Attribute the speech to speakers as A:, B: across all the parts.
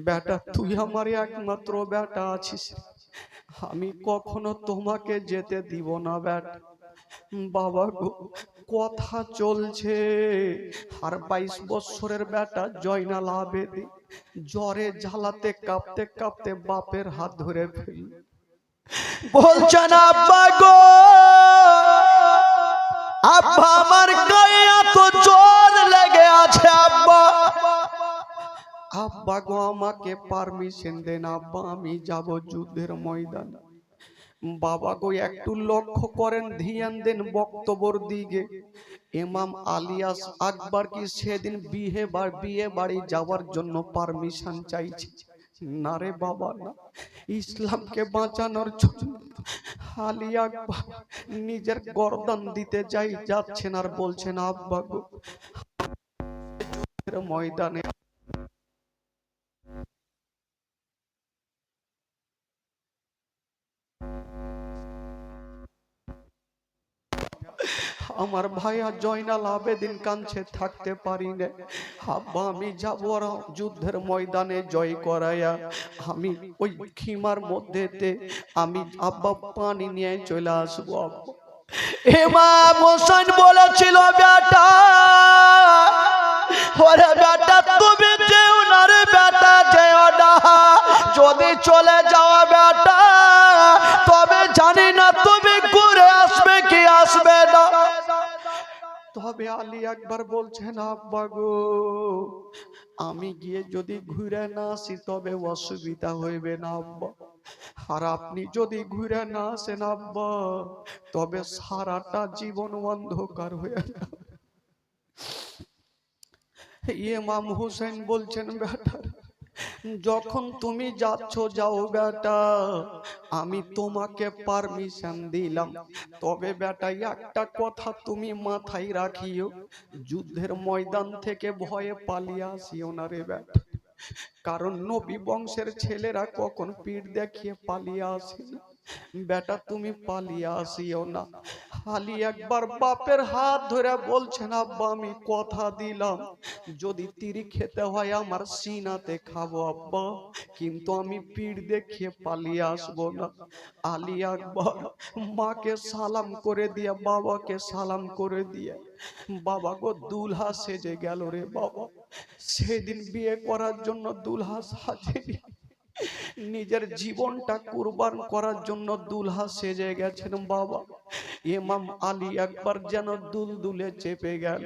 A: বেটা তুই আমার একমাত্র বেটা আছিস, আমি কখনো তোমাকে যেতে দিব না বেটা। বাবা গো, কথা চলছে আর 22 বছরের বেটা জয়নাল আবেদী জ্বরে জ্বালাতে কাঁপতে কাঁপতে বাপের হাত ধরে ফেল, বলছেন আব্বা গো, আব্বা আমার গায়ে এত জ্বর লেগে আছে আব্বা, আব্বা গো আমাকে পারমিশন দেন আব্বা, আমি যাব যুদ্ধের ময়দানে। বাবা গো একটু লক্ষ্য করেন, ধ্যান দেন বক্তব্যের দিকে। ইমাম আলিয়াস আকবর কি সেদিন বিয়ে বাড়ি যাওয়ার জন্য পারমিশন চাইছে? না রে বাবা না, ইসলামকে বাঁচানোর জন্য আলী আকবর নিজের গর্দান দিতে যাচ্ছেন আর বলছেন আব্বা গো ময়দানে আমার ভাইয়া জয়নাল আবেদিন কাঁদছে, থাকতে পারি না আব্বা, আমি যাবো আর যুদ্ধের ময়দানে জয় করাইয়া আমি ওই খিমার মধ্যেতে আমি আব্বা পানি নিয়ে চলে আসবো আব্বা। ইমাম হোসেন বলেছিল বেটা, ওরে বেটা তুমি যেও না রে বেটা, যেও না, যদি চলে যাও বেটা তবে জানি না তুমি ঘুরে আসবে কি আসবে না। তবে আলী একবার বলছেন আব্বা গো, আমি গিয়ে যদি ঘুরে না আসি তবে অসুবিধা হইবে না আব্বা, আর আপনি যদি ঘুরে না আসেন আব্বা তবে সারাটা জীবন অন্ধকার হয়ে যাবে। ইমাম হোসেন বলছেন বেটা, যখন তুমি যাচ্ছ যাও বেটা, আমি তোমাকে পারমিশন দিলাম, তবে বেটা একটা কথা তুমি মাথায় রাখিও, যুদ্ধের ময়দান থেকে ভয়ে পালিয়ে আসিও না রে বেটা, কারণ নবী বংশের ছেলেরা কখন পিঠ দেখিয়ে পালিয়ে আসে না বেটা, তুমি পালিয়ে আসিও না। আলী একবার বাপের হাত ধরে বলছেন আব্বা আমি কথা দিলাম, যদি তীর খেতে হয় আমার সিনাতে খাবো আব্বা, কিন্তু আমি পিঠ দেখিয়ে পালিয়ে আসবো না। আলী আকবর মাকে সালাম করে দিয়ে বাবাকে সালাম করে দিয়ে বাবা গো দুলহা সেজে গেল রে বাবা, সেদিন বিয়ে করার জন্য দুলহা সাজেনি, নিজের জীবনটা কুরবান করার জন্য দুলহা সেজে গেছেন বাবা। ইমাম আলী একবার যেন দুলদুলে চেপে গেল।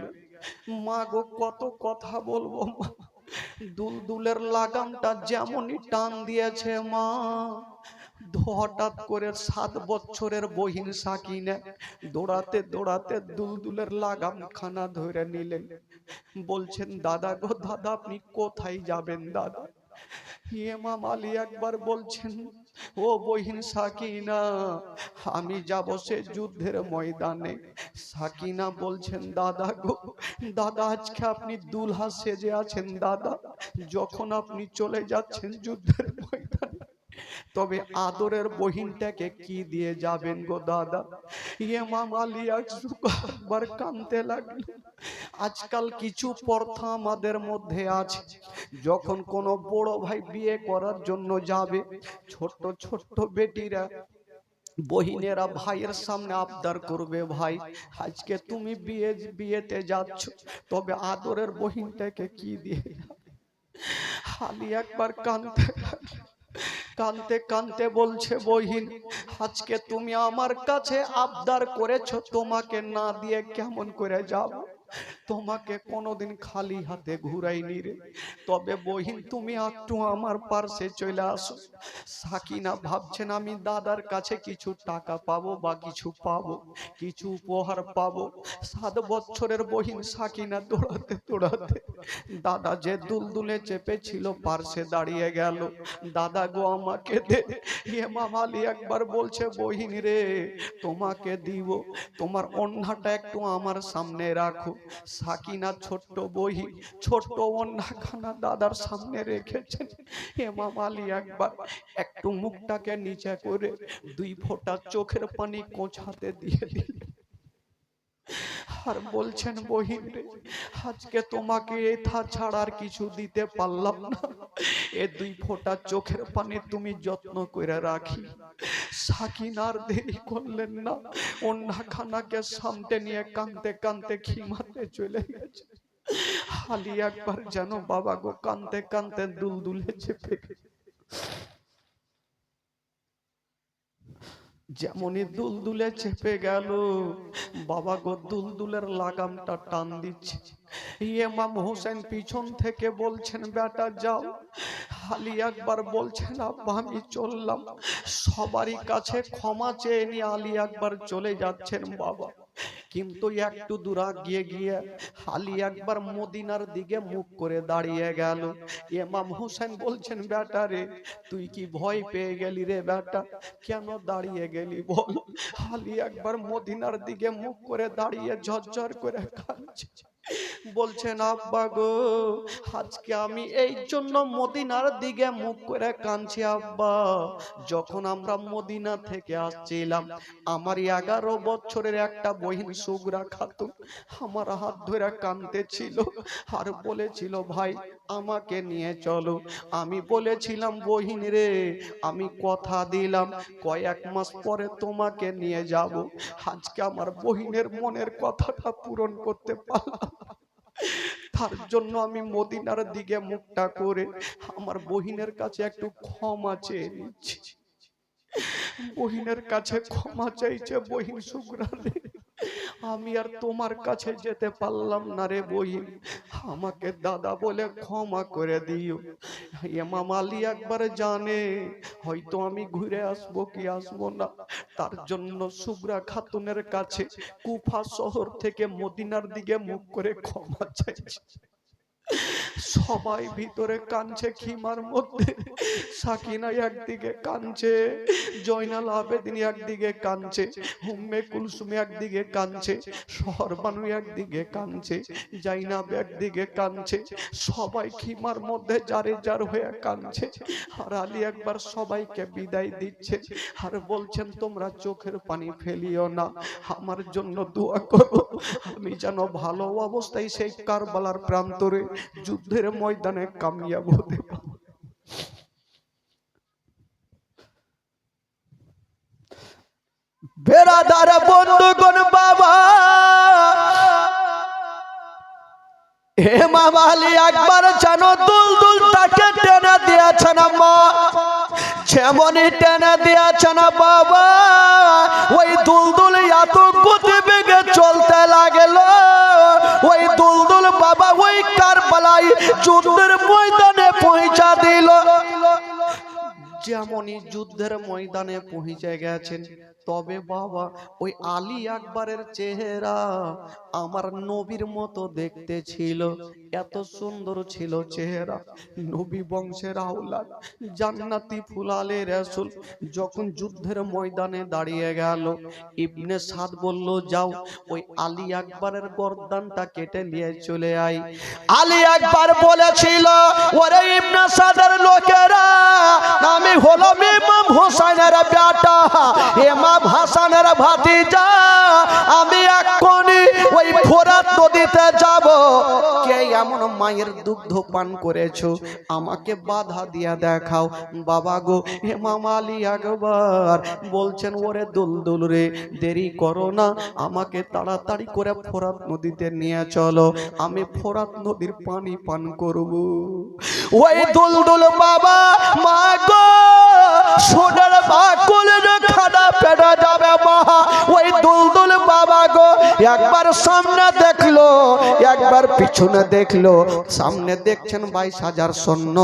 A: মা গো কত কথা বলবো মা, দুলদুলের লাগামটা যেমনই টান দিয়েছে মা, হঠাৎ করে 7 বছরের বহিন সাকিনা দৌড়াতে দৌড়াতে দুলদুলের লাগাম খানা ধরে নিলেন, বলছেন দাদা গো দাদা আপনি কোথায় যাবেন দাদা? ইমাম আলী একবার বলছেন ও বহিন সাকিনা, আমি যাব সে যুদ্ধের ময়দানে। সাকিনা বলছেন দাদা গো দাদা আজকে আপনি দুলহা সেজে আছেন দাদা, যখন আপনি চলে যাচ্ছেন যুদ্ধের ময়দানে তবে আদরের বহিনটাকে কি দিয়ে যাবেন গো দাদা? ইমাম আলী একবার কাঁদতে লাগলো। আজকাল কিছু প্রথা আমাদের মধ্যে আছে, যখন কোনো বড় ভাই বিয়ে করার জন্য যাবে, ছোট্ট ছোট্ট বেটিরা বহিনেরা ভাইয়ের সামনে আবদার করবে, ভাই আজকে তুমি বিয়েতে যাচ্ছ, তবে আদরের বহিনটাকে কি দিয়ে যাবে? আলী একবার কানতে কানতে বলছে বহিন, আজকে তুমি আমার কাছে আবদার করেছো, তোমাকে না দিয়ে কেমন করে যাব? তোমাকে কোনোদিন খালি হাতে ঘুরাইনি রে, তবে বহিন তুমি একটু আমার পাশে চলে আসো। সাকিনা ভাবছেন আমি দাদার কাছে কিছু টাকা পাবো বা কিছু পাবো, কিছু উপহার পাবো। 7 বছরের বহিন সাকিনা দৌড়াতে দৌড়াতে দাদা যে দুলদুলে চেপেছিল পার্শ্বে দাঁড়িয়ে গেল, দাদা গো আমাকে দে। ইমাম আলী একবার বলছে বহিন রে তোমাকে দিব, তোমার ওন্নাটা একটু আমার সামনে রাখো। সাকিনা ছোট্ট বহিন ছোট্ট ওন্নাখানা দাদার সামনে রেখেছেন। ইমাম আলী একবার একটু মুখটাকে নিচে করে 2 ফোঁটা চোখের পানি কোঁচাতে দিয়ে দিল। আর বলছেন বহিন রে, আজকে তোমাকে এথা ছাড়া আর কিছু দিতে পারলাম না, এ দুই ফোঁটা চোখের পানি তুমি যত্ন করে রাখি। সাকিনার দেরি করলেন না, অন্যা খানাকে সামনে নিয়ে কাঁদতে কাঁদতে খিমাতে চলে গেছে। আলী একবার যেন বাবা গো কাঁদতে কাঁদতে দুলদুলে চেপে গেছে। যেমনই দুলদুলে চেপে গেল, বাবা গো দুলদুলের লাগামটা টান দিচ্ছে। ইমাম হোসেন পিছন থেকে বলছেন বেটা যাও। আলী একবার বলছেন আব্বা আমি চললাম। সবারই কাছে ক্ষমা চেয়ে নিয়ে আলী একবার চলে যাচ্ছেন বাবা। কিন্তু একটু দূর গিয়ে গিয়ে আলী একবার মদিনার দিকে মুখ করে দাঁড়িয়ে গেল। ইমাম হোসেন বলছেন বেটা রে, তুই কি ভয় পেয়ে গেলি রে বেটা, কেন দাঁড়িয়ে গেলি বল? আলী একবার মদিনার দিকে মুখ করে দাঁড়িয়ে ঝরঝর করে কাঁদছে। বলছেন আব্বা গো, আজকে আমি এই জন্য মদিনার দিকে মুখ করে কাঁদছি আব্বা, যখন আমরা মদিনা থেকে আসছিলাম আমার 11 বছরের একটা বহিন সুগরা খাতুন আমার হাত ধরে কাঁদতেছিল আর বলেছিল ভাই আমাকে নিয়ে চলো। আমি বলেছিলাম বহিন রে, আমি কথা দিলাম কয়েক মাস পরে তোমাকে নিয়ে যাব। আজকে আমার বহিনের মনের কথাটা পূরণ করতে পারলাম, তার জন্য আমি মদিনার দিকে মুখটা করে আমার বহিনের কাছে একটু ক্ষমা চেয়ে নিচ্ছি। বহিনের কাছে ক্ষমা চাইছে বহিন সুগরা রে, আমি আর তোমার কাছে যেতে পারলাম না রে বহিন, আমাকে দাদা বলে ক্ষমা করে দিও। ইমাম আলী একবার জানে হয়তো আমি ঘুরে আসবো কি আসবো না, তার জন্য সুগরা খাতুনের কাছে কুফা শহর থেকে মদিনার দিকে মুখ করে ক্ষমা চাইছে। সবাই ভিতরে কাঁদছে খিমার মধ্যে। সাকিনা একদিকে কাঁদছে, জয়নাল আবেদিন একদিকে কাঁদছে, উম্মে কুলসুম একদিকে কাঁদছে, শহরবানু একদিকে কাঁদছে, জাইনাব একদিকে কাঁদছে। সবাই খিমার মধ্যে যারে যার হয়ে কাঁদছে। আর আলী একবার সবাইকে বিদায় দিচ্ছে আর বলছেন তোমরা চোখের পানি ফেলিও না, আমার জন্য দোয়া করো, আমি যেন ভালো অবস্থায় সেই কারবালার প্রান্তরে যুদ্ধের ময়দানে কামিয়াব হতে পারি। বেরাদার বন্ধুগণ বাবা, ইমাম আলী একবার যেন দুলদুল তাকে টেনে দিয়েছেন মা, যেমনই টেনে দিয়েছেন বাবা ওই দুলদুল এত গতি বেগে চলতে লাগলো, ওই দুলদুল বাবা ওই কারবালায় যুদ্ধের ময়দানে পৌঁছা দিল। যেমনই যুদ্ধের ময়দানে পৌঁছে গেছেন, তবে বাবা ওই আলী আকবরের চেহারা আমার নবীর মতো দেখতে ছিল, এত সুন্দর ছিল চেহারা। নবী বংশের আওলাদ, জান্নাতি ফুলালে রাসূল যখন যুদ্ধের ময়দানে দাঁড়িয়ে গেল, ইবনে সাদ বলল যাও ওই আলী আকবরের গর্দানটা কেটে নিয়ে চলে আয়। আলী আকবর বলেছিল ওরে ইবনে সাদের লোকেরা, আমি হলাম ইমাম হোসেনের বেটা, ইমাম হাসানের ভাতিজা, আমি এক্ষুনি ওই ফোরাত নদীতে যাব। কে এমন মায়ের দুগ্ধ পান করেছো আমাকে বাধা দিয়া দেখাও। বাবা গো ইমাম আলী আকবর বলছেন ওরে দুলদুল রে, দেরি করো না, আমাকে তাড়াতাড়ি করে ফোরাত নদীতে নিয়ে চলো, আমি ফোরাত নদীর পানি পান করব। ওই দুলদুল বাবা মা গো সোনার বাকুলের খানা পেটা যাবে মা, ওই দুলদুল বাবা গো একবার সামনে দেখলো একবার পিছনে দেখলো, সামনে দেখছেন 22,000 সৈন্য,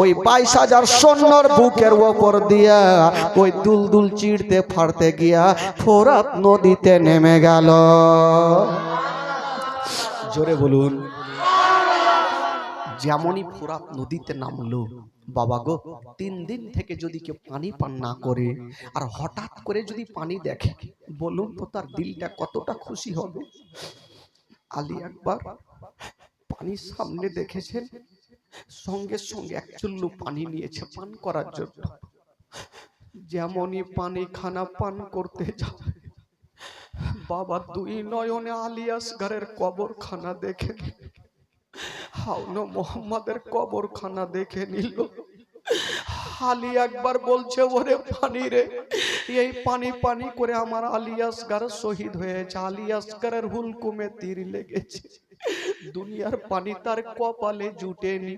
A: ওই 22,000 সৈন্যর বুকের ওপর দিয়া ওই দুলদুল চিড়তে ফাড়তে গিয়া ফোরাত নদীতে নেমে গেল। জোরে বলুন। যেমনই ফোরাত নদীতে নামলো বাবা গো, 3 দিন থেকে যদি কেউ পানি পান না করে আর হঠাৎ করে যদি পানি দেখে, বলুন তো তার দিলটা কতটা খুশি হবে। আলী আকবর পানির সামনে দেখেছেন, সঙ্গে সঙ্গে 1 চুল্লু পানি নিয়েছে পান করার জন্য। যেমনই পানি খানা পান করতে যাবে বাবা দুই নয়নে আলী আসগরের কবরখানা দেখে হাওনো মোহাম্মদের কবরখানা দেখে নিল। আলী একবার বলছে ওরে পানি রে, এই পানি পানি করে আমার আলী আসগর শহীদ হয়েছে, আলী আসগরের হুলকুমে তীর লেগেছে, দুনিয়ার পানি তার কপালে জুটেনি।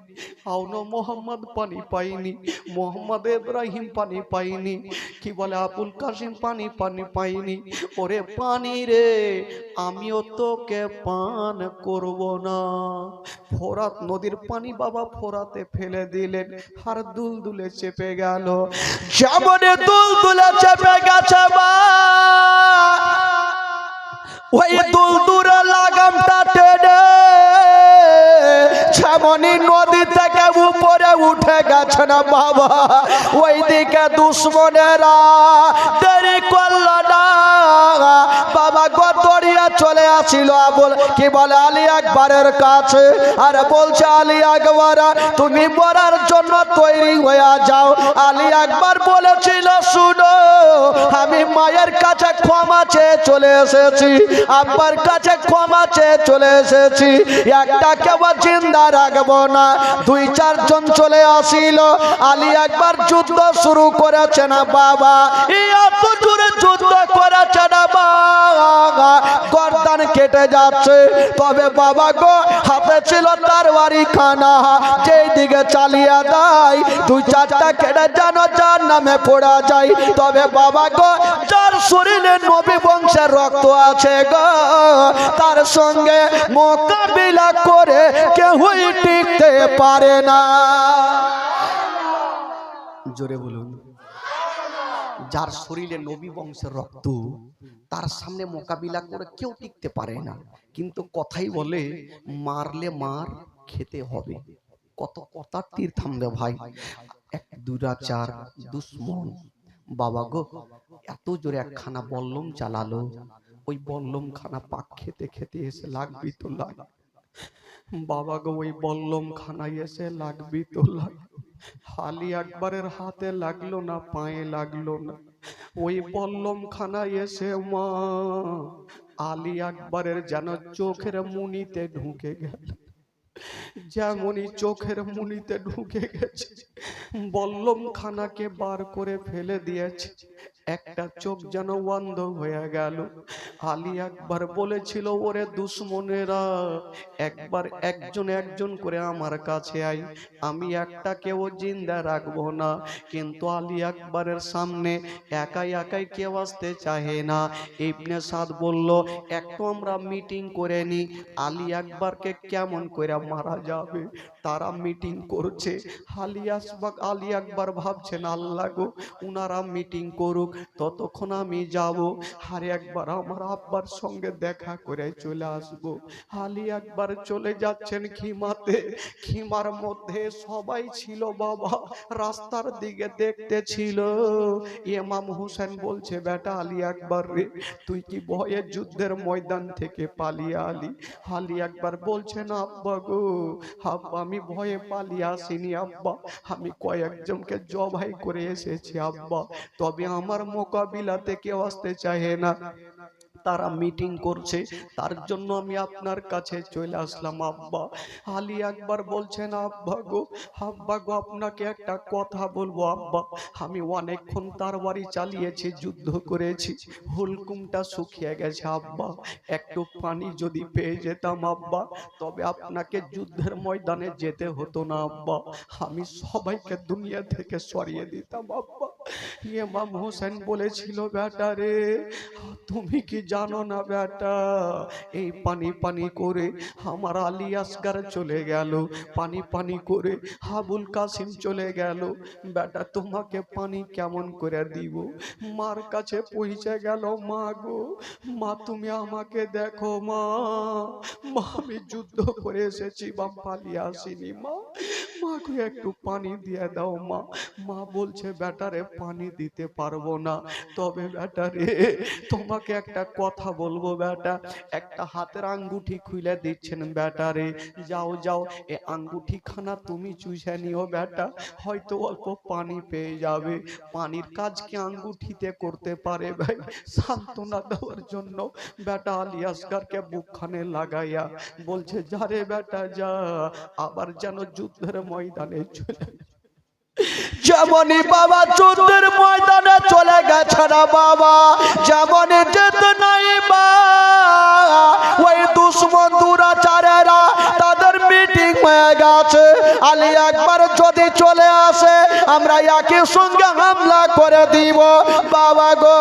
A: আওনো মোহাম্মদ পানি পাইনি, মোহাম্মদ ইব্রাহিম পানি পাইনি, কি বলে আবুল কাসিম পানি পাইনি। ওরে পানি রে, আমিও তোকে পান করব না। ফোরাত নদীর পানি বাবা ফোরাতে ফেলে দিলেন, আর দুলদুলে চেপে গেল। যেমন দুলদুলে চেপে গেছে মা, ওই দুলদুলে লাগামটা টেনে যেমনই নদী থেকে উপরে উঠে গেছে না বাবা, ওইদিকে দুশ্মনেরা দেরি করল না বাবা, গদরিয়া চলে আসিল আবুল কি বলে আলী আকবরের কাছে, আর বলছে আলী আকবর তুমি মরার জন্য তৈরি হয়ে যাও। আলী আকবর বলেছিল শুনো, আমি মায়ের কাছে ক্ষমা চেয়ে চলে এসেছি, আব্বার কাছে ক্ষমা চেয়ে চলে এসেছি, একটা কেউ জিন্দা রাখবো না। দুই চারজন চলে আসিল, আলী আকবর যুদ্ধ শুরু করেছে না বাবা, এত জোরে যুদ্ধ করেছে না বাবা, গর্দান কেটে যাচ্ছে। তবে বাবা গো হাতে ছিল তরবারি খানা, যেই দিকে চালিয়ে দেয় দুই চারটা কেটে যেন যার নামে পড়া যায়। তবে বাবা গো যার শরীরে নবী বংশের রক্ত আছে গো, তার সঙ্গে মোকাবিলা করে কেউই টিকতে পারে না। জোরে বলুন। যার শরীরে নবী বংশের রক্ত, তার সামনে মোকাবিলা করে কেউ টিকতে পারে না। কিন্তু কথাই বলে মারলে মার খেতে হবে। কত কথা তীর থামবে ভাই, এক দুরাচার দুশ্মন বাবা গো এত জোরে একখানা বল্লম চালালো, ওই বল্লম খানা পাক খেতে খেতে এসে লাগবি তো লাগ বাবা গো, ওই বল্লম খানায় এসে লাগবি তো লাগ। আলী আকবরের হাতে লাগলো না, পায়ে লাগলো না, ওই বল্লম খানায় এসে মা আলী আকবরের যেন চোখের মুনিতে ঢুকে গেল। যেমনই চোখের মুনিতে ঢুকে গেছে, বল্লম খানাকে বার করে ফেলে দিয়েছে, একটা চোখ যেন বন্ধ হয়ে গেল। আলী আকবর বলেছিল ওরে দুশ্মনেরা একবার একজন একজন করে আমার কাছে আই, আমি একটা কেউ জিন্দা রাখবো না। কিন্তু আলী আকবরের সামনে একাই একাই কেউ আসতে চাহে না। ইবনে সাদ বলল একটু আমরা মিটিং করে নি, আলী আকবরকে কেমন করে মারা যাবে। তারা মিটিং করছে, আলী আকবর ভাবছেন আল্লাহ গো উনারা মিটিং করুক, ততক্ষণ আমি যাব আর একবার আমার আব্বার সঙ্গে দেখা করে চলে আসবো। আলী আকবর চলে যাচ্ছেন খিমাতে, খিমার মধ্যে সবাই ছিল বাবা, রাস্তার দিকে দেখতে ছিল। ইমাম হোসেন বলছে বেটা আলী আকবর রে, তুই কি ভয়ে যুদ্ধের ময়দান থেকে পালিয়ে আলি? আলী আকবর বলছেন আব্বা গো, আব্বা আমি ভয়ে পালিয়ে আসিনি আব্বা, আমি কয়েকজনকে জবাই করে এসেছি আব্বা, তবে আমার মোকাবিলাতে কেউ আসতে চাহে না, তারা মিটিং করছে, তার জন্য আমি আপনার কাছে চলে আসলাম আব্বা। আলী আকবর বলছেন আব্বা গো আপনাকে একটা কথা বলবো আব্বা, আমি অনেকক্ষণ তরবারি চালিয়েছি, যুদ্ধ করেছি, হুলকুমটা শুকিয়ে গেছে আব্বা, একটু পানি যদি পেয়ে যেতাম আব্বা, তবে আপনাকে যুদ্ধের ময়দানে যেতে হতো না আব্বা, আমি সবাইকে দুনিয়া থেকে সরিয়ে দিতাম আব্বা। ইমাম হোসেন বলেছিল বেটা রে, তুমি কি জানো না বেটা, এই পানি পানি করে আমার আলী আসগর চলে গেল, পানি পানি করে আবুল কাসিম চলে গেল, বেটা তোমাকে পানি কেমন করে দিব? মার কাছে পৌঁছে গেল, মা গো মা তুমি আমাকে দেখো মা, মা আমি যুদ্ধ করে এসেছি বা পালিয়ে আসিনি মা, মা গো একটু পানি দিয়ে দাও মা। মা বলছে বেটা রে পানি দিতে পারবো না। তবে বেটা রে, তোমাকে একটা কথা বলবো বেটা, একটা হাতের আঙ্গুঠি খুলে দিচ্ছেন বেটা রে, যাও যাও এ আঙ্গুঠি খানা তুমি চুষে নিও বেটা, হয়তো অল্প পানি পেয়ে যাবে। পানির কাজ কি আঙ্গুঠিতে করতে পারে ভাই? সান্ত্বনা দেওয়ার জন্য বেটা আলী আসগারকে বুকখানে লাগাইয়া বলছে, যা রে বেটা যা, আবার যেন যুদ্ধের ময়দানে চলে। যেমনই বাবা যুদ্ধের ময়দানে চলে গেছে না বাবা, যেমনই যেতে নাই বা ওই দুশ্মন দুরাচারেরা তাদের মিটিং হয়ে গেছে। আলী একবার যদি চলে আসে আমরা একই সঙ্গে হামলা করে দিব বাবা গো।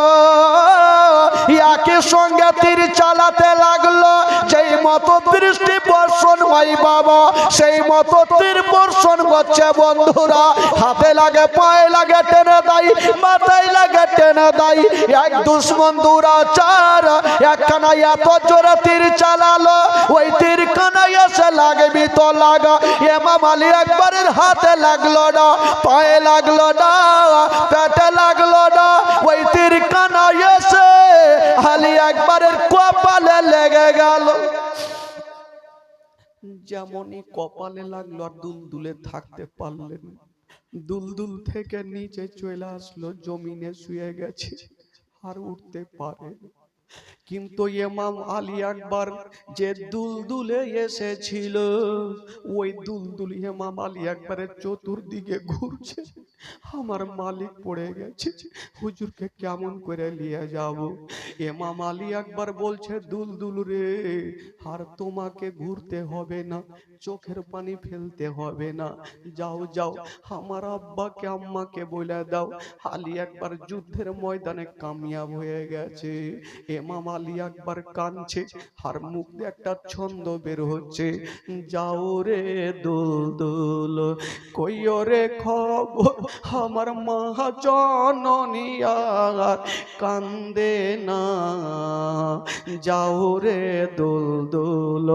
A: একই সঙ্গে তীর চালাতে লাগলো, যেই মতো বৃষ্টি বর্ষণ হয় বাবা, সেই মতো তীর বর্ষণ করছে বন্ধুরা। হাতে লাগে, পায়ে লাগে, টেনে দেয়, মাথায় লাগে, টেনে দেয়। এক দুশ্মন দুরাচার একখানা এত জোরে তীর চালালো, ওই তীর খানা এসে লাগবি তো লাগা, ইমাম আলী আকবরের হাতে লাগলো না, পায়ে লাগলো না, পেটে লাগলো না, ওই তীর খানা এসে আলী আকবরের কপালে লেগে গেল। যেমনই কপালে লাগলো আর দুলদুলে থাকতে পারলেন, দুলদুল থেকে নিচে চলে আসলো, জমিনে শুয়ে গেছে, আর উঠতে পারে। কিন্তু ইমাম আলী আকবর যে দুলদুলে এসেছিল, ওই দুলদুল ইমাম আলী আকবরের চতুর্দিকে ঘুরছে। আমার মালিক পড়ে গেছে, হুজুরকে কেমন করে নিয়ে যাব? ইমাম আলী আকবর বলছে, দুলদুল রে, আর তোমাকে ঘুরতে হবে না, চোখের পানি ফেলতে হবে না, যাও যাও আমার আব্বাকে আম্মাকে বলে দাও আলী আকবর যুদ্ধের ময়দানে কামিয়াব হয়ে গেছে। ইমাম আলী আকবর কাঁদছে, আর মুখ দিয়ে একটা ছন্দ বের হচ্ছে, যাও রে দুলদুল কইও রে খবর, আমার মা জননী আর কান্দে না, যাও রে দুলদুল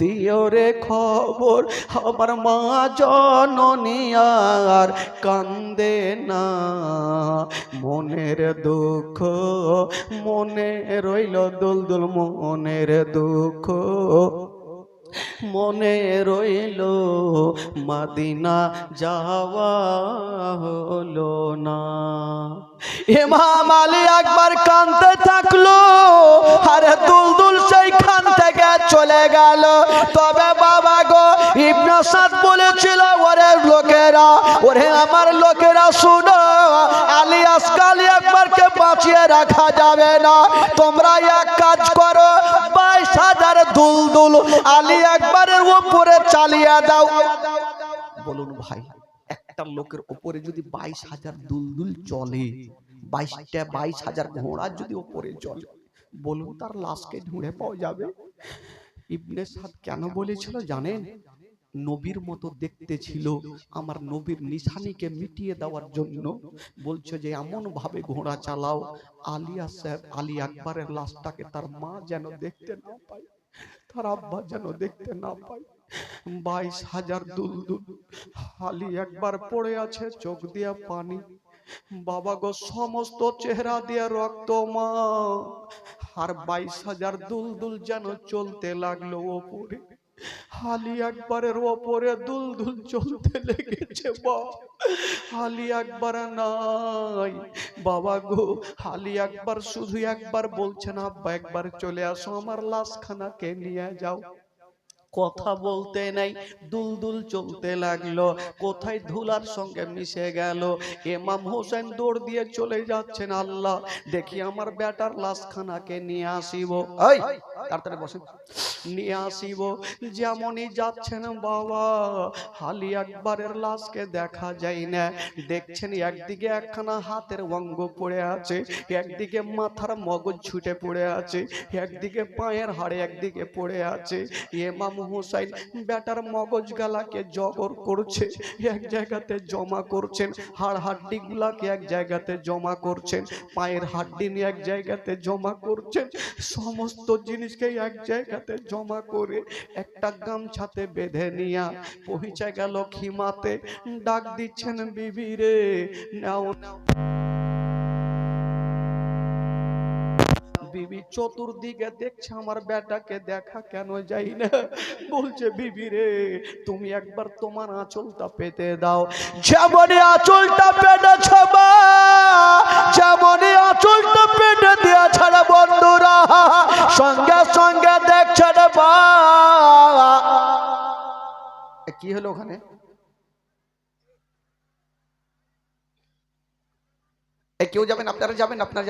A: দিও রে খবর, আমার মা জননী আর কান্দে না, মনের দুঃখ মনে রইল দুলদুল, মনের দুঃখ মনে রইল, মদিনা যাওয়া হলো না। ইমাম আলী আকবর কাঁদতে থাকলো, আরে দুলদুল সেইখান থেকে চলে গেল। তবে বাবা গো, ইবনে সাদ বলেছিল, ওরে লোকেরা, ওরে আমার লোকেরা শুনো, আলী আসগার আকবরকে বাঁচিয়ে রাখা যাবে না, তোমরা এক কাজ করো, 22,000 দুলদুল আলী আকবরের উপরে চালিয়ে দাও। বলুন ভাই, একটা লোকের উপরে যদি 22,000 দুলদুল চলে, 22,000 ঘোড়া যদি উপরে চলে, বলুন তার লাশকে ঢুঁড়ে পাওয়া যাবে? ইবনে সাদ কেন বলেছিল জানেন? নবীর মতো দেখতে ছিল, আমার নবীর নিশানিকে মিটিয়ে দেওয়ার জন্য বলছে যে এমন ভাবে ঘোড়া চালাও আলী আকবরের লাশটাকে তার মা যেন দেখতে না পায়, তার আব্বা যেন দেখতে না পায়। 22,000 দুলদুল আলী আকবর পড়ে আছে, চোখ দিয়ে পানি, বাবা গো সমস্ত চেহারা দিয়ে রক্ত মা, আর 22,000 দুলদুল যেন চলতে লাগলো ওপরে, আলী আকবরের ওপরে দুলদুল চলতে লেগেছে। আলী আকবর নাই বাবা গো, আলী আকবর শুধু একবার বলছেন, আব্বা একবার চলে আসো, আমার লাশখানাকে নিয়ে যাও। কথা বলতে নাই, দুলদুল চলতে লাগলো, কোথায় ধুলার সঙ্গে মিশে গেল। ইমাম হোসেন দৌড় দিয়ে চলে যাচ্ছেন, আল্লাহ দেখি আমার বেটার লাশখানাকে নিয়ে আসিব, এই তাড়াতাড়ি বসেন, নিয়ে আসিব। যেমনই যাচ্ছেন বাবা, আলী আকবরের লাশকে দেখা যায় না। দেখছেন একদিকে একখানা হাতের অঙ্গ পড়ে আছে, একদিকে মাথার মগজ ছুটে পড়ে আছে, একদিকে পায়ের হাড়ে একদিকে পড়ে আছে। ইমাম হুসাইন বেটার মগজ গালাকে জবর করছে, এক জায়গাতে জমা করছেন, হাড় হাড্ডি গুলাকে এক জায়গাতে জমা করছেন, পায়ের হাড্ডি নিয়ে এক জায়গাতে জমা করছেন, সমস্ত জিনিসকে এক জায়গাতে জমা করে একটা গামছাতে বেঁধে নিয়া পৌঁছে গেল খিমাতে। ডাক দিচ্ছেন, বিবি রে নাও নাও। বিবি চতুর্দিকে দেখছে আমার বেটাকে দেখা কেন যাই না। বলছে বিবি রে তুমি একবার তোমার আঁচলটা পেতে দাও। যেমনই আঁচলটা পেটেছে মা, যেমনই আঁচলটা পেটে দিয়েছে রে বন্ধুরা, সঙ্গে সঙ্গে দেখছে রে মা। কি হলো ওখানে? কেউ যাবেন? আপনারা যাবেন? আপনারা যাবেন?